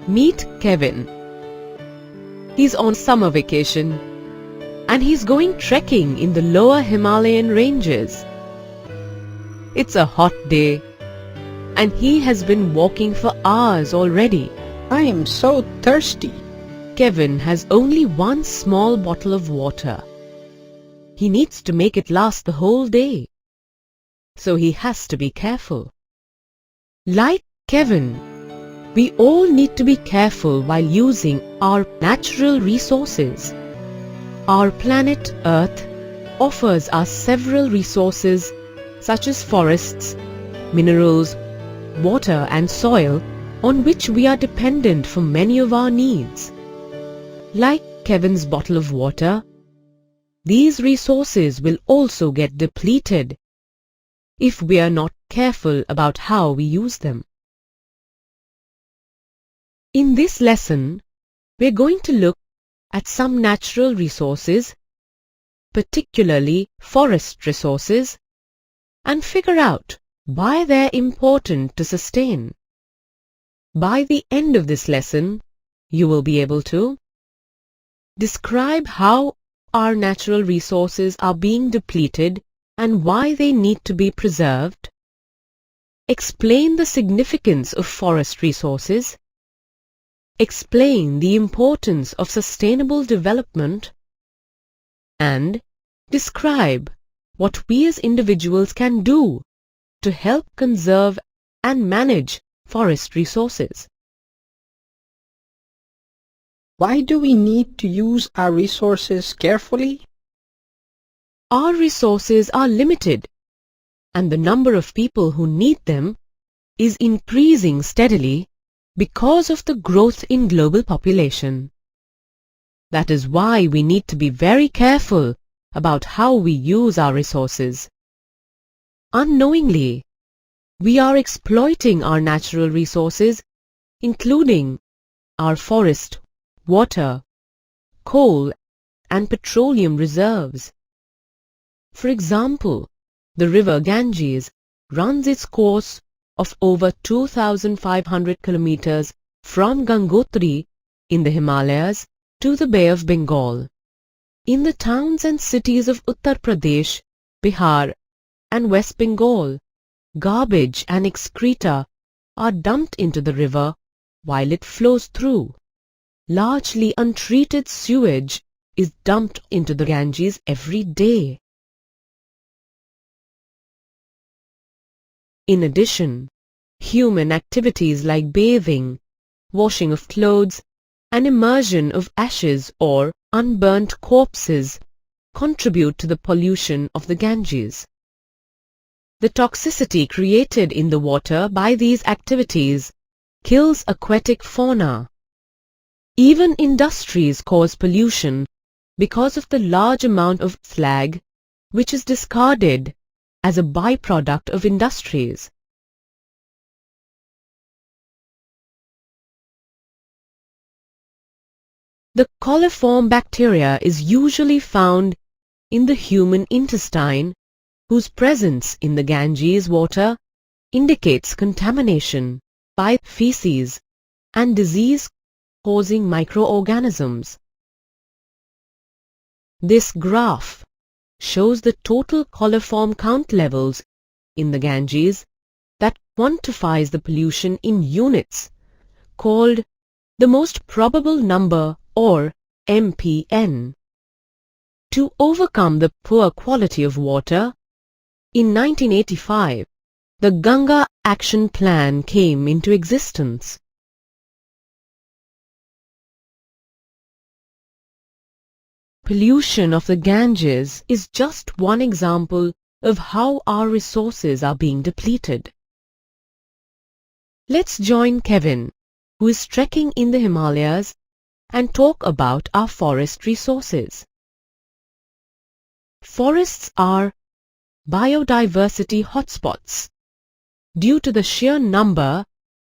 Meet Kevin. He's on summer vacation and he's going trekking in the lower Himalayan ranges. It's a hot day and he has been walking for hours already. I am so thirsty. Kevin has only one small bottle of water. He needs to make it last the whole day, so he has to be careful. Like Kevin, we all need to be careful while using our natural resources. Our planet Earth offers us several resources such as forests, minerals, water and soil on which we are dependent for many of our needs. Like Kevin's bottle of water, these resources will also get depleted if we are not careful about how we use them. In this lesson, we are going to look at some natural resources, particularly forest resources, and figure out why they are important to sustain. By the end of this lesson, you will be able to describe how our natural resources are being depleted and why they need to be preserved, explain the significance of forest resources, explain the importance of sustainable development, and describe what we as individuals can do to help conserve and manage forest resources. Why do we need to use our resources carefully? Our resources are limited, and the number of people who need them is increasing steadily because of the growth in global population. That is why we need to be very careful about how we use our resources. Unknowingly, we are exploiting our natural resources, including our forest, water, coal, and petroleum reserves. For example, the river Ganges runs its course of over 2,500 kilometers from Gangotri in the Himalayas to the Bay of Bengal. In the towns and cities of Uttar Pradesh, Bihar, and West Bengal, garbage and excreta are dumped into the river while it flows through. Largely untreated sewage is dumped into the Ganges every day. In addition, human activities like bathing, washing of clothes, and immersion of ashes or unburnt corpses contribute to the pollution of the Ganges. The toxicity created in the water by these activities kills aquatic fauna. Even industries cause pollution because of the large amount of slag which is discarded as a byproduct of industries. The coliform bacteria is usually found in the human intestine, whose presence in the Ganges water indicates contamination by feces and disease-causing microorganisms. This graph shows the total coliform count levels in the Ganges that quantifies the pollution in units, called the most probable number or MPN. To overcome the poor quality of water, in 1985, the Ganga Action Plan came into existence. Pollution of the Ganges is just one example of how our resources are being depleted. Let's join Kevin, who is trekking in the Himalayas, and talk about our forest resources. Forests are biodiversity hotspots due to the sheer number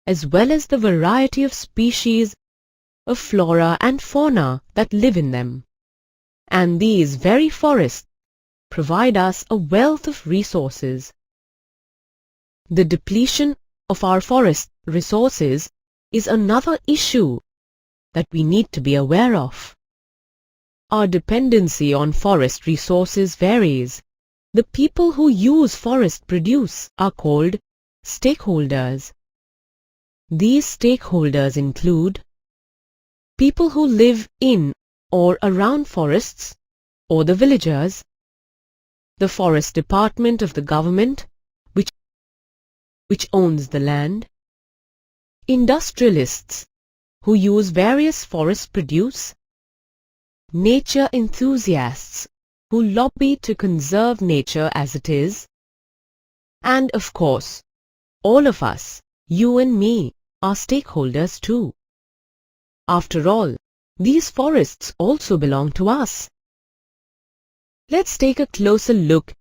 as well as the variety of species of flora and fauna that live in them. And these very forests provide us a wealth of resources. The depletion of our forest resources is another issue that we need to be aware of. Our dependency on forest resources varies. The people who use forest produce are called stakeholders. These stakeholders include people who live in or around forests, or the villagers, the forest department of the government, which owns the land, industrialists who use various forest produce, nature enthusiasts who lobby to conserve nature as it is, and of course, all of us, you and me, are stakeholders too. After all, these forests also belong to us. Let's take a closer look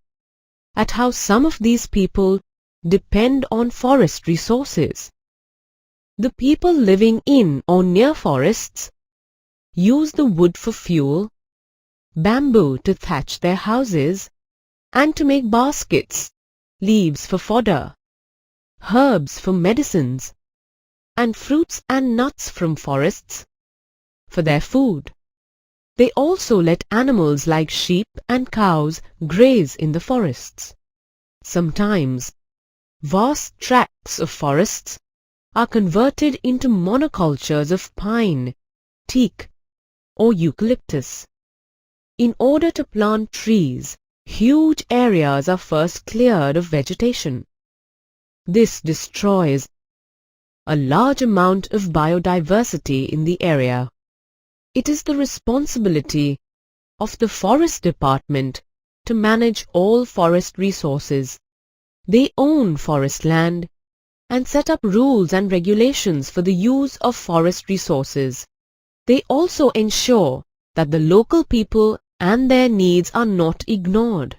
at how some of these people depend on forest resources. The people living in or near forests use the wood for fuel, bamboo to thatch their houses, and to make baskets, leaves for fodder, herbs for medicines, and fruits and nuts from forests for their food. They also let animals like sheep and cows graze in the forests. Sometimes, vast tracts of forests are converted into monocultures of pine, teak, or eucalyptus. In order to plant trees, huge areas are first cleared of vegetation. This destroys a large amount of biodiversity in the area. It is the responsibility of the forest department to manage all forest resources. They own forest land and set up rules and regulations for the use of forest resources. They also ensure that the local people and their needs are not ignored.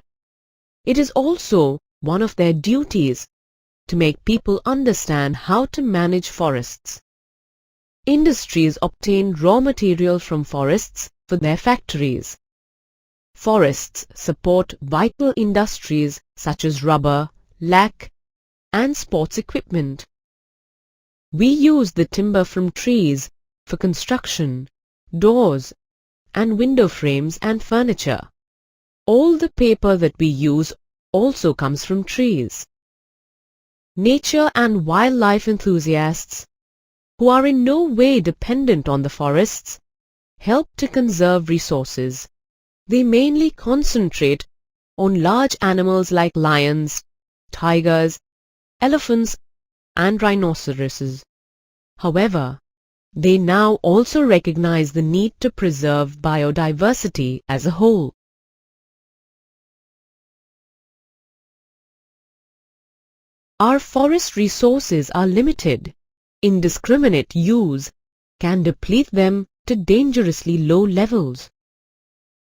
It is also one of their duties to make people understand how to manage forests. Industries obtain raw material from forests for their factories. Forests support vital industries such as rubber, lac, and sports equipment. We use the timber from trees for construction, doors, and window frames and furniture. All the paper that we use also comes from trees. Nature and wildlife enthusiasts, who are in no way dependent on the forests, help to conserve resources. They mainly concentrate on large animals like lions, tigers, elephants, and rhinoceroses. However, they now also recognize the need to preserve biodiversity as a whole. Our forest resources are limited. Indiscriminate use can deplete them to dangerously low levels.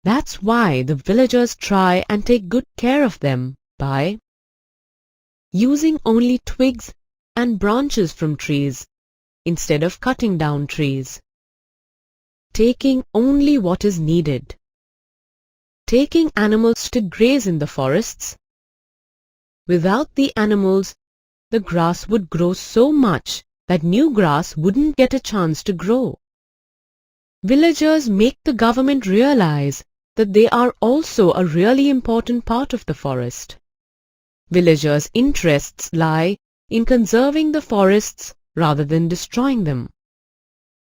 That's why the villagers try and take good care of them by using only twigs and branches from trees instead of cutting down trees, taking only what is needed, taking animals to graze in the forests. Without the animals, the grass would grow so much that new grass wouldn't get a chance to grow. Villagers make the government realize that they are also a really important part of the forest. Villagers' interests lie in conserving the forests rather than destroying them.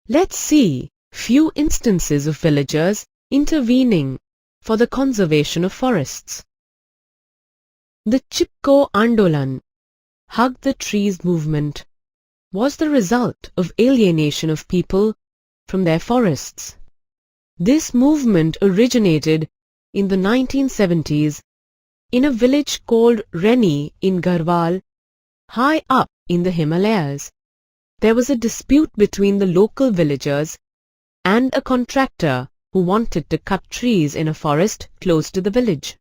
Let's see few instances of villagers intervening for the conservation of forests. The Chipko Andolan, Hug the Trees movement, was the result of alienation of people from their forests. This movement originated in the 1970s in a village called Reni in Garhwal, high up in the Himalayas. There was a dispute between the local villagers and a contractor who wanted to cut trees in a forest close to the village.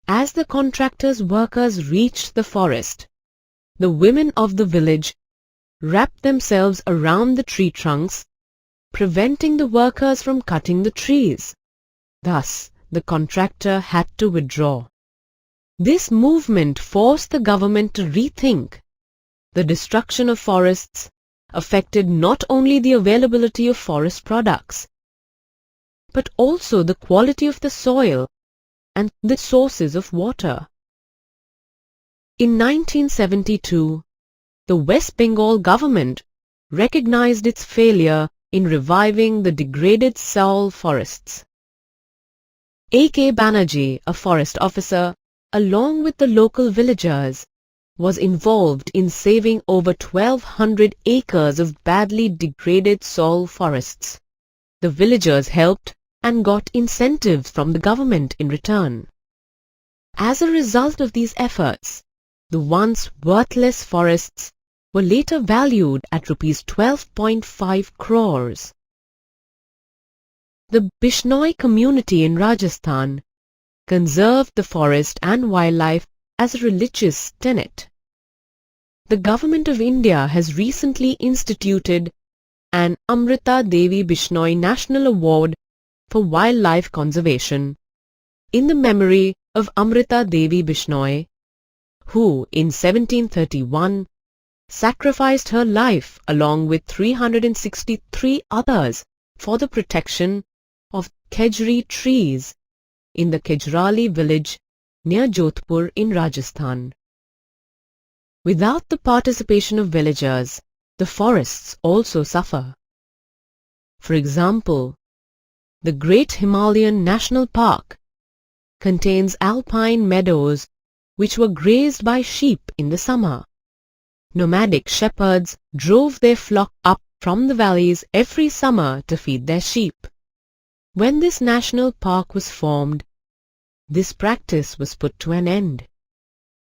As the contractor's workers reached the forest, the women of the village wrapped themselves around the tree trunks, preventing the workers from cutting the trees. Thus, the contractor had to withdraw. This movement forced the government to rethink the destruction of forests affected not only the availability of forest products, but also the quality of the soil and the sources of water. In 1972, the West Bengal government recognized its failure in reviving the degraded Saul forests. A.K. Banerjee, a forest officer, along with the local villagers, was involved in saving over 1,200 acres of badly degraded Saul forests. The villagers helped and got incentives from the government in return. As a result of these efforts, the once worthless forests were later valued at Rs 12.5 crores. The Bishnoi community in Rajasthan conserved the forest and wildlife as a religious tenet. The Government of India has recently instituted an Amrita Devi Bishnoi National Award for Wildlife Conservation in the memory of Amrita Devi Bishnoi, who in 1731 sacrificed her life along with 363 others for the protection of khejri trees in the Khejrali village near Jodhpur in Rajasthan. Without the participation of villagers, the forests also suffer. For example, the Great Himalayan National Park contains alpine meadows which were grazed by sheep in the summer. Nomadic shepherds drove their flock up from the valleys every summer to feed their sheep. When this national park was formed, this practice was put to an end.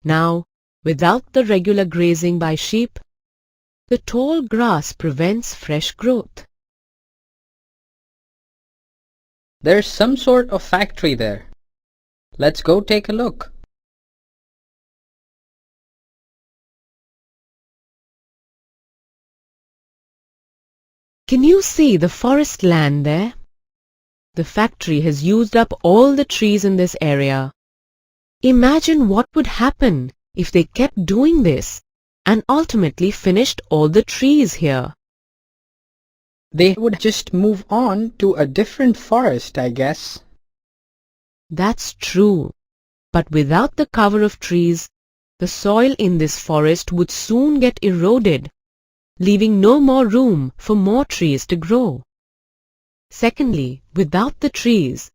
Now, without the regular grazing by sheep, the tall grass prevents fresh growth. There's some sort of factory there. Let's go take a look. Can you see the forest land there? The factory has used up all the trees in this area. Imagine what would happen if they kept doing this and ultimately finished all the trees here. They would just move on to a different forest, I guess. That's true, but without the cover of trees, the soil in this forest would soon get eroded, leaving no more room for more trees to grow. Secondly, without the trees,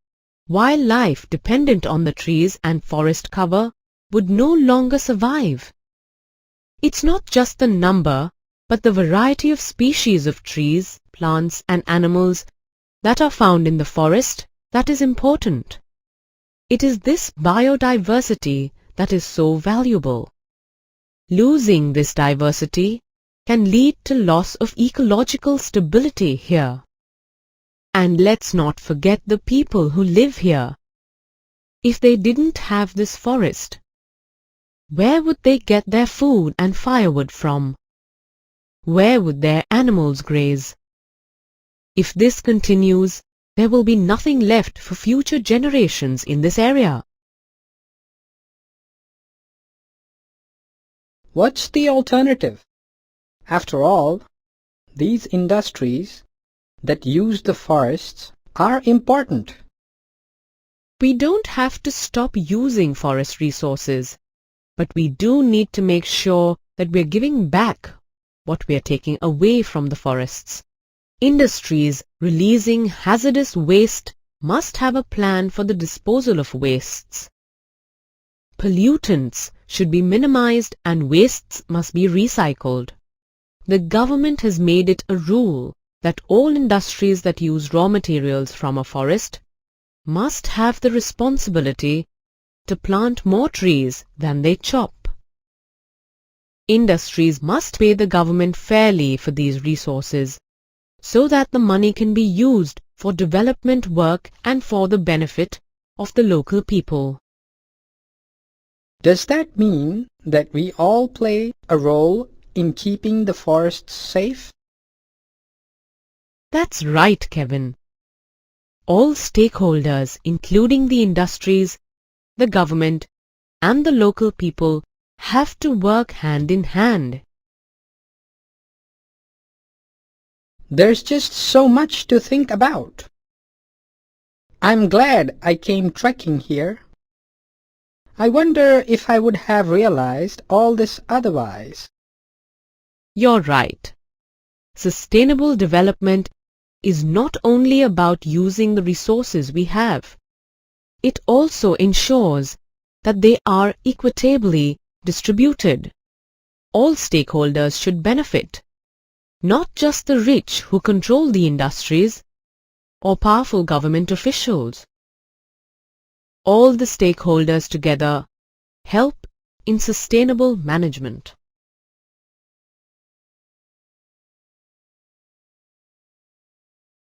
wildlife dependent on the trees and forest cover would no longer survive. It's not just the number, but the variety of species of trees, plants and animals that are found in the forest that is important. It is this biodiversity that is so valuable. Losing this diversity can lead to loss of ecological stability here. And let's not forget the people who live here. If they didn't have this forest, where would they get their food and firewood from? Where would their animals graze? If this continues, there will be nothing left for future generations in this area. What's the alternative? After all, these industries that use the forests are important. We don't have to stop using forest resources, but we do need to make sure that we're giving back what we're taking away from the forests. Industries releasing hazardous waste must have a plan for the disposal of wastes. Pollutants should be minimized and wastes must be recycled. The government has made it a rule that all industries that use raw materials from a forest must have the responsibility to plant more trees than they chop. Industries must pay the government fairly for these resources so that the money can be used for development work and for the benefit of the local people. Does that mean that we all play a role in keeping the forests safe? That's right, Kevin. All stakeholders, including the industries, the government, and the local people, have to work hand in hand. There's just so much to think about. I'm glad I came trekking here. I wonder if I would have realized all this otherwise. You're right. Sustainable development is not only about using the resources we have. It also ensures that they are equitably distributed. All stakeholders should benefit, not just the rich who control the industries or powerful government officials. All the stakeholders together help in sustainable management.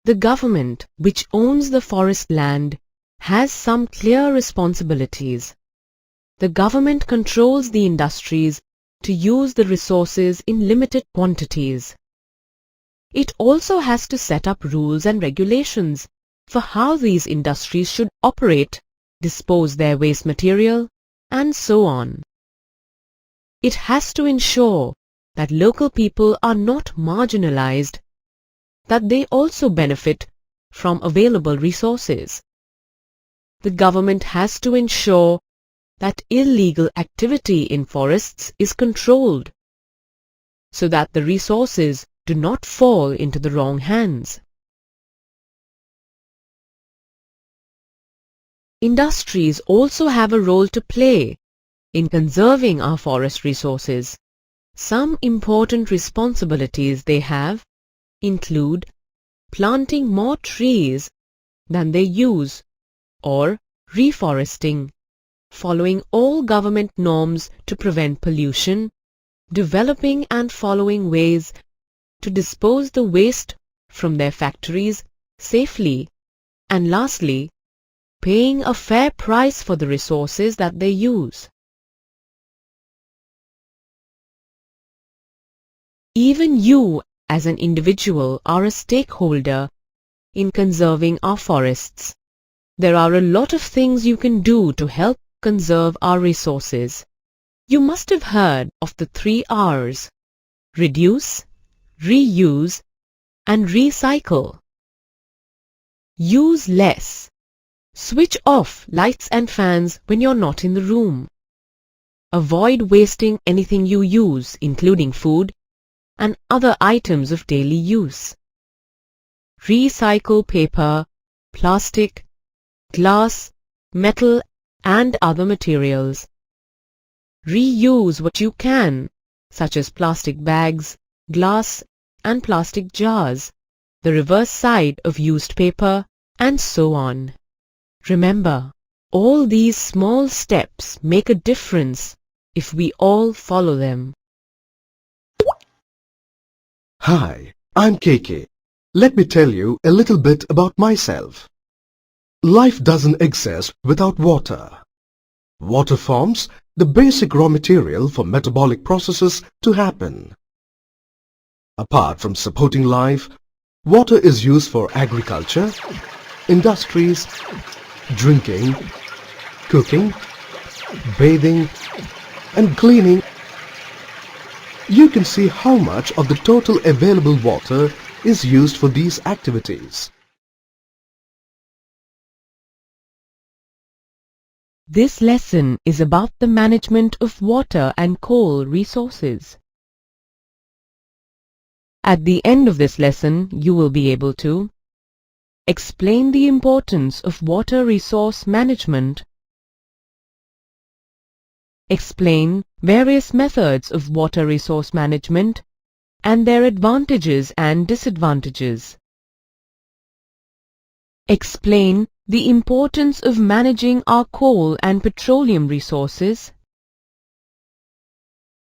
The government, which owns the forest land, has some clear responsibilities. The government controls the industries to use the resources in limited quantities. It also has to set up rules and regulations for how these industries should operate, dispose their waste material, and so on. It has to ensure that local people are not marginalized, that they also benefit from available resources. The government has to ensure that illegal activity in forests is controlled, so that the resources do not fall into the wrong hands. Industries also have a role to play in conserving our forest resources. Some important responsibilities they have include planting more trees than they use or reforesting, following all government norms to prevent pollution, developing and following ways to dispose the waste from their factories safely, and lastly, paying a fair price for the resources that they use. Even you as an individual are a stakeholder in conserving our forests. There are a lot of things you can do to help conserve our resources. You must have heard of the 3 R's: reduce, reuse, and recycle. Use less. Switch off lights and fans when you're not in the room. Avoid wasting anything you use, including food and other items of daily use. Recycle paper, plastic, glass, metal, and other materials. Reuse what you can, such as plastic bags, glass, and plastic jars, the reverse side of used paper, and so on. Remember, all these small steps make a difference if we all follow them. Hi, I'm KK. Let me tell you a little bit about myself. Life doesn't exist without water. Water forms the basic raw material for metabolic processes to happen. Apart from supporting life, water is used for agriculture, industries, drinking, cooking, bathing, and cleaning. You can see how much of the total available water is used for these activities. This lesson is about the management of water and coal resources. At the end of this lesson, you will be able to explain the importance of water resource management, explain various methods of water resource management and their advantages and disadvantages, explain the importance of managing our coal and petroleum resources,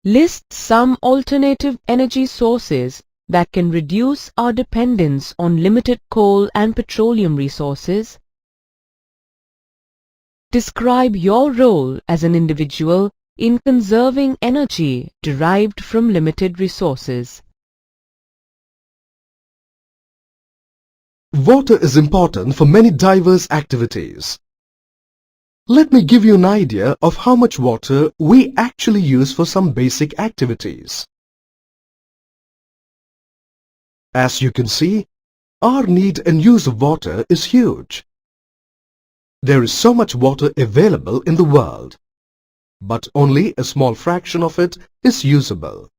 list some alternative energy sources that can reduce our dependence on limited coal and petroleum resources, describe your role as an individual in conserving energy derived from limited resources. Water is important for many diverse activities. Let me give you an idea of how much water we actually use for some basic activities. As you can see, our need and use of water is huge. There is so much water available in the world, but only a small fraction of it is usable.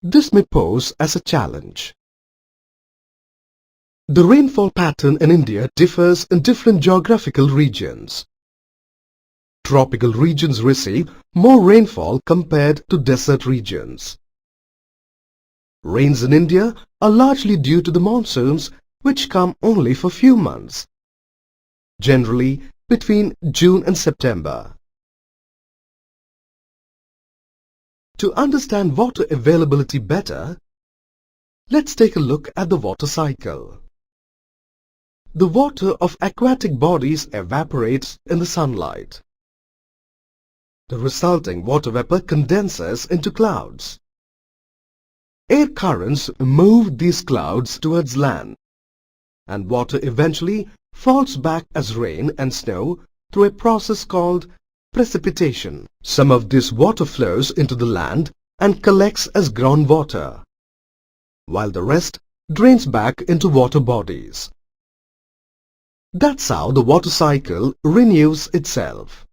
This may pose as a challenge. The rainfall pattern in India differs in different geographical regions. Tropical regions receive more rainfall compared to desert regions. Rains in India are largely due to the monsoons, which come only for few months, generally between June and September. To understand water availability better, let's take a look at the water cycle. The water of aquatic bodies evaporates in the sunlight. The resulting water vapor condenses into clouds. Air currents move these clouds towards land, and water eventually falls back as rain and snow through a process called precipitation. Some of this water flows into the land and collects as groundwater, while the rest drains back into water bodies. That's how the water cycle renews itself.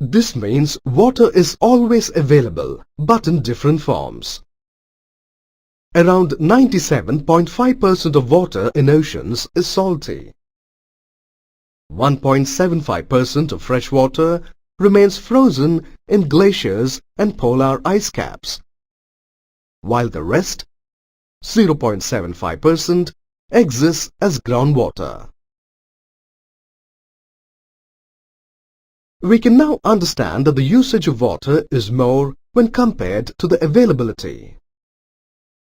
This means water is always available, but in different forms. Around 97.5% of water in oceans is salty. 1.75% of fresh water remains frozen in glaciers and polar ice caps, while the rest, 0.75%, exists as groundwater. We can now understand that the usage of water is more when compared to the availability.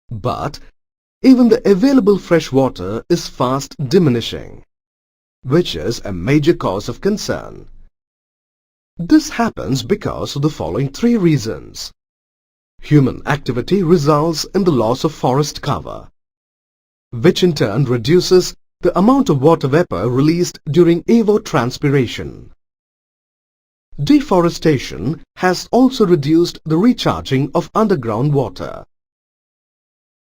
But even the available fresh water is fast diminishing, which is a major cause of concern. This happens because of the following three reasons. Human activity results in the loss of forest cover, which in turn reduces the amount of water vapor released during evapotranspiration. Deforestation has also reduced the recharging of underground water.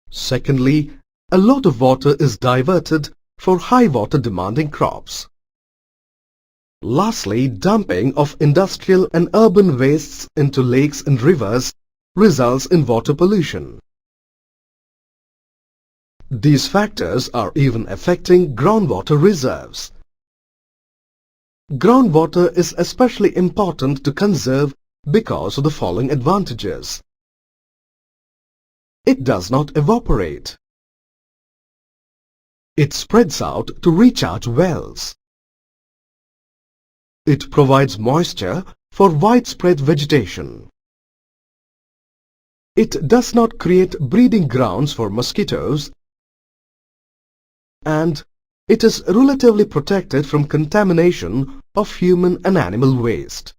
Secondly, a lot of water is diverted for high water demanding crops. Lastly, dumping of industrial and urban wastes into lakes and rivers results in water pollution. These factors are even affecting groundwater reserves. Groundwater is especially important to conserve because of the following advantages. It does not evaporate. It spreads out to recharge wells. It provides moisture for widespread vegetation. It does not create breeding grounds for mosquitoes, and it is relatively protected from contamination of human and animal waste.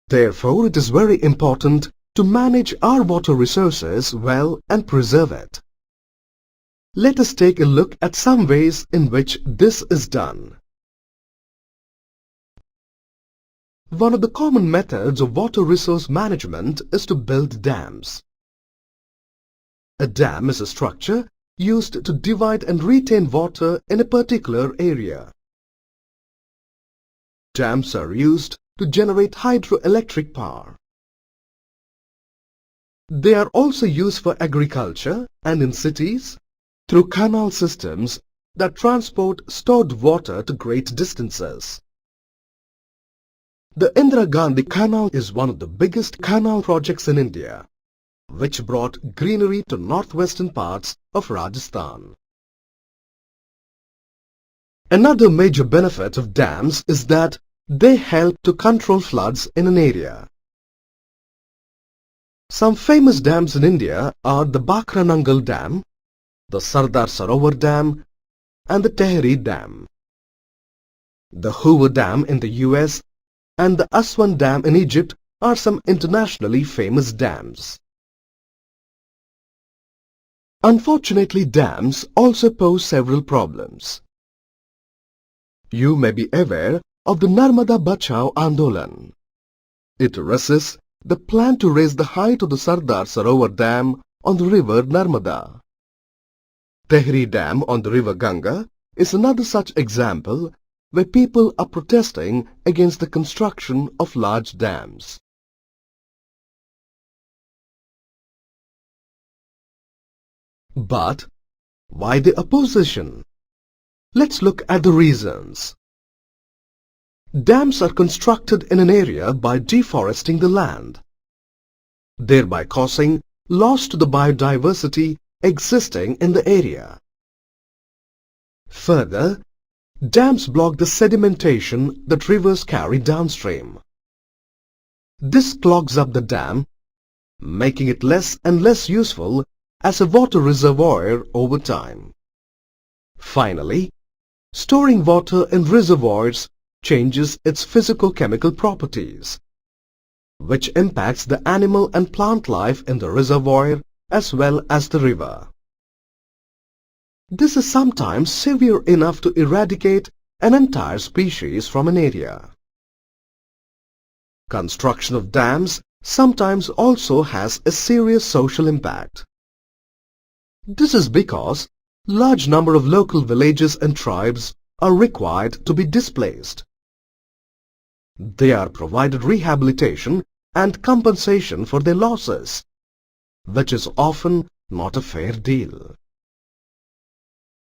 Therefore, it is very important to manage our water resources well and preserve it. Let us take a look at some ways in which this is done. One of the common methods of water resource management is to build dams. A dam is a structure used to divide and retain water in a particular area. Dams are used to generate hydroelectric power. They are also used for agriculture and in cities through canal systems that transport stored water to great distances. The Indira Gandhi Canal is one of the biggest canal projects in India, which brought greenery to northwestern parts of Rajasthan. Another major benefit of dams is that they help to control floods in an area. Some famous dams in India are the Bakranangal Dam, the Sardar Sarovar Dam, and the Tehri Dam. The Hoover Dam in the US and the Aswan Dam in Egypt are some internationally famous dams. Unfortunately, dams also pose several problems. You may be aware of the Narmada Bachao Andolan. It resists the plan to raise the height of the Sardar Sarovar Dam on the river Narmada. Tehri Dam on the river Ganga is another such example where people are protesting against the construction of large dams. But why the opposition? Let's look at the reasons. Dams are constructed in an area by deforesting the land, thereby causing loss to the biodiversity existing in the area. Further, dams block the sedimentation that rivers carry downstream. This clogs up the dam, making it less and less useful as a water reservoir over time. Finally, storing water in reservoirs changes its physico-chemical properties, which impacts the animal and plant life in the reservoir as well as the river. This is sometimes severe enough to eradicate an entire species from an area. Construction of dams sometimes also has a serious social impact. This is because large number of local villages and tribes are required to be displaced. They are provided rehabilitation and compensation for their losses, which is often not a fair deal.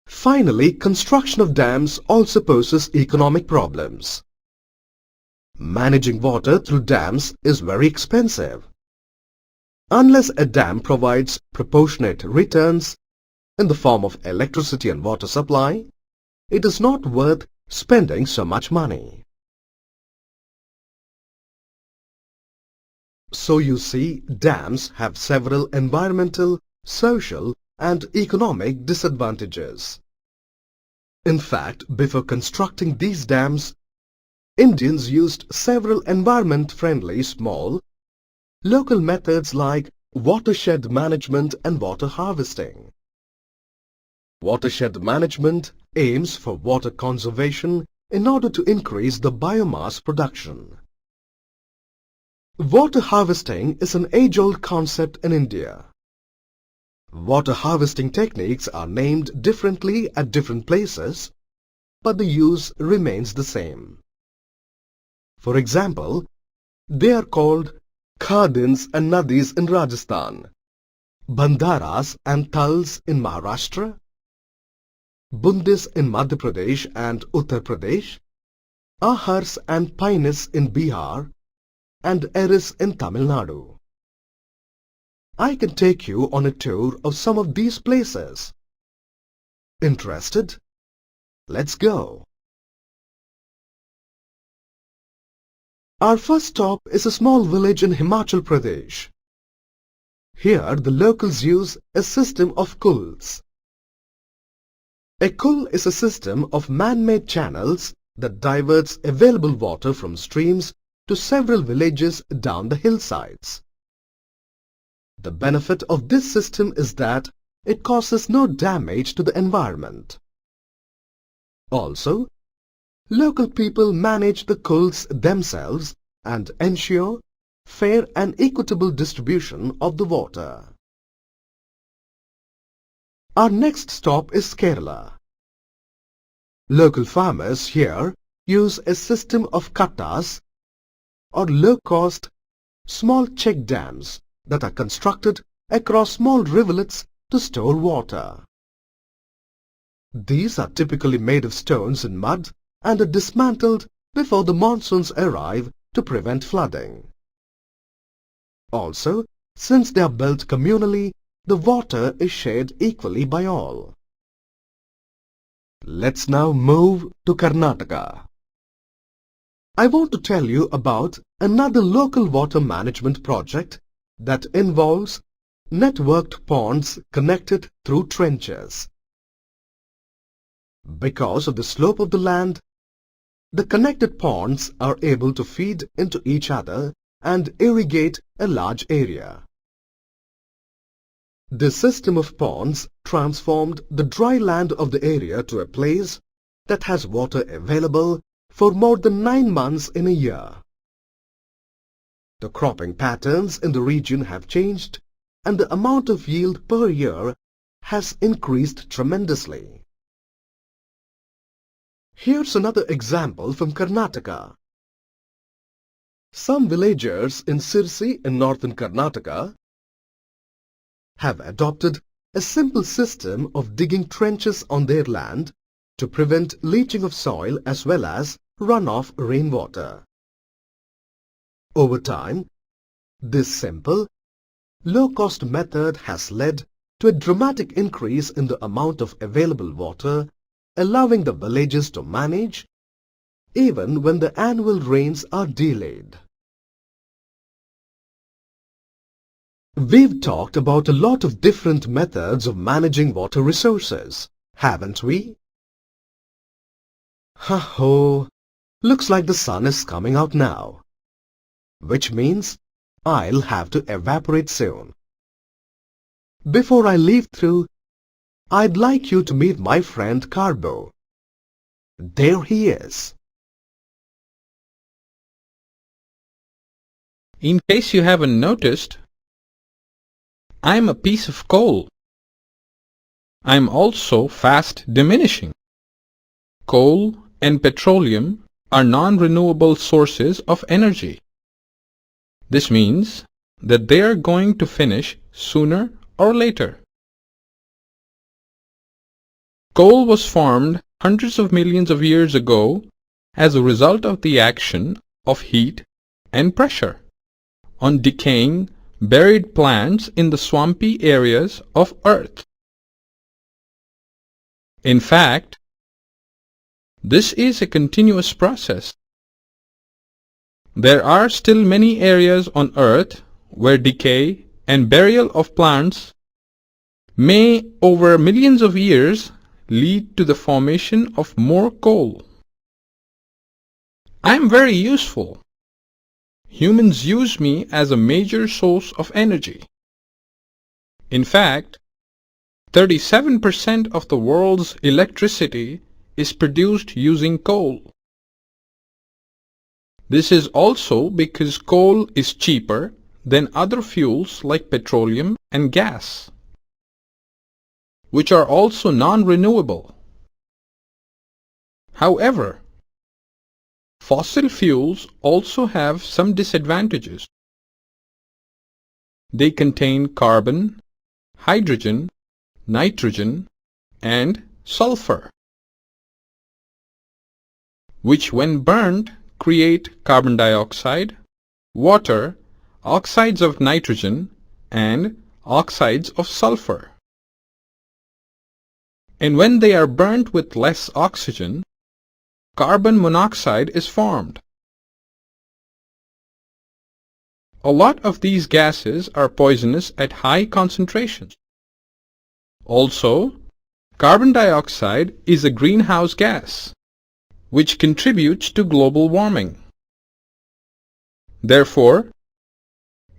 Finally, construction of dams also poses economic problems. Managing water through dams is very expensive. Unless a dam provides proportionate returns in the form of electricity and water supply, it is not worth spending so much money. So you see, dams have several environmental, social, and economic disadvantages. In fact, before constructing these dams, Indians used several environment-friendly small, local methods like watershed management and water harvesting. Watershed management aims for water conservation in order to increase the biomass production. Water harvesting is an age-old concept in India. Water harvesting techniques are named differently at different places, but the use remains the same. For example, they are called khadins and nadis in Rajasthan, bandharas and tals in Maharashtra, bundis in Madhya Pradesh and Uttar Pradesh, ahars and painis in Bihar, and eris in Tamil Nadu. I can take you on a tour of some of these places. Interested? Let's go. Our first stop is a small village in Himachal Pradesh. Here the locals use a system of kuls. A kul is a system of man-made channels that diverts available water from streams to several villages down the hillsides. The benefit of this system is that it causes no damage to the environment. Also, local people manage the kuls themselves and ensure fair and equitable distribution of the water. Our next stop is Kerala. Local farmers here use a system of kattas or low-cost small check dams that are constructed across small rivulets to store water. These are typically made of stones and mud and are dismantled before the monsoons arrive to prevent flooding. Also, since they are built communally, the water is shared equally by all. Let's now move to Karnataka. I want to tell you about another local water management project that involves networked ponds connected through trenches. Because of the slope of the land, the connected ponds are able to feed into each other and irrigate a large area. This system of ponds transformed the dry land of the area to a place that has water available for more than 9 months in a year. The cropping patterns in the region have changed and the amount of yield per year has increased tremendously. Here's another example from Karnataka. Some villagers in Sirsi in northern Karnataka have adopted a simple system of digging trenches on their land to prevent leaching of soil as well as runoff rainwater. Over time, this simple, low-cost method has led to a dramatic increase in the amount of available water, allowing the villages to manage even when the annual rains are delayed. We've talked about a lot of different methods of managing water resources, haven't we? Ha-ho! Looks like the sun is coming out now, which means I'll have to evaporate soon. Before I leave through, I'd like you to meet my friend Carbo. There he is. In case you haven't noticed, I'm a piece of coal. I'm also fast diminishing. Coal and petroleum are non-renewable sources of energy. This means that they are going to finish sooner or later. Coal was formed hundreds of millions of years ago as a result of the action of heat and pressure on decaying buried plants in the swampy areas of Earth. In fact, this is a continuous process. There are still many areas on Earth where decay and burial of plants may, over millions of years, lead to the formation of more coal. I am very useful. Humans use me as a major source of energy. In fact, 37% of the world's electricity is produced using coal. This is also because coal is cheaper than other fuels like petroleum and gas, which are also non-renewable. However, fossil fuels also have some disadvantages. They contain carbon, hydrogen, nitrogen, and sulfur, which when burned create carbon dioxide, water, oxides of nitrogen, and oxides of sulfur. And when they are burnt with less oxygen, carbon monoxide is formed. A lot of these gases are poisonous at high concentrations. Also, carbon dioxide is a greenhouse gas, which contributes to global warming. Therefore,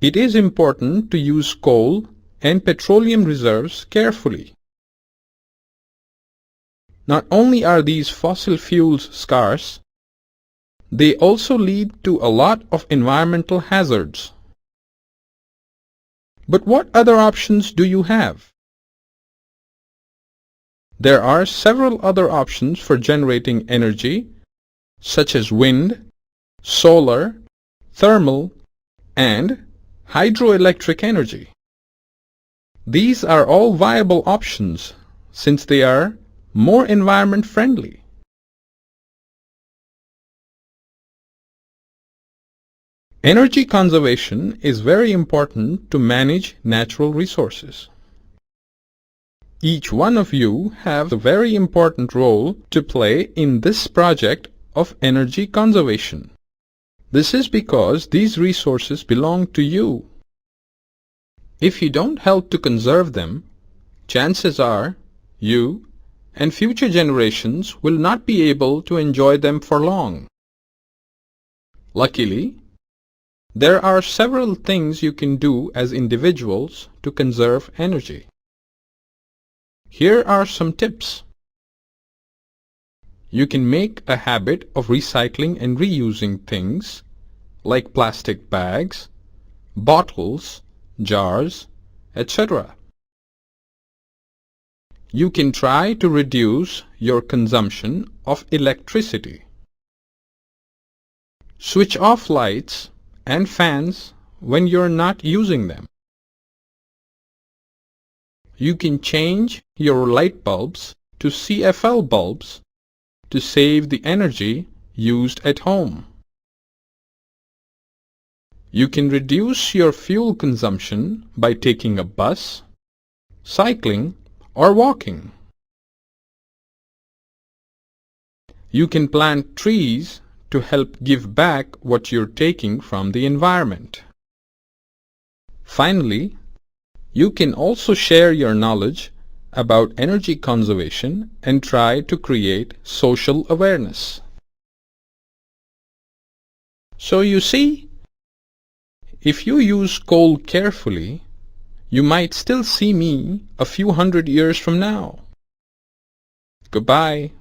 it is important to use coal and petroleum reserves carefully. Not only are these fossil fuels scarce, they also lead to a lot of environmental hazards. But what other options do you have? There are several other options for generating energy, such as wind, solar, thermal, and hydroelectric energy. These are all viable options since they are more environment friendly. Energy conservation is very important to manage natural resources. Each one of you have a very important role to play in this project of energy conservation. This is because these resources belong to you. If you don't help to conserve them, chances are you and future generations will not be able to enjoy them for long. Luckily, there are several things you can do as individuals to conserve energy. Here are some tips. You can make a habit of recycling and reusing things like plastic bags, bottles, jars, etc. You can try to reduce your consumption of electricity. Switch off lights and fans when you're not using them. You can change your light bulbs to CFL bulbs to save the energy used at home. You can reduce your fuel consumption by taking a bus, cycling, or walking. You can plant trees to help give back what you're taking from the environment. Finally, you can also share your knowledge about energy conservation and try to create social awareness. So you see, if you use coal carefully, you might still see me a few hundred years from now. Goodbye.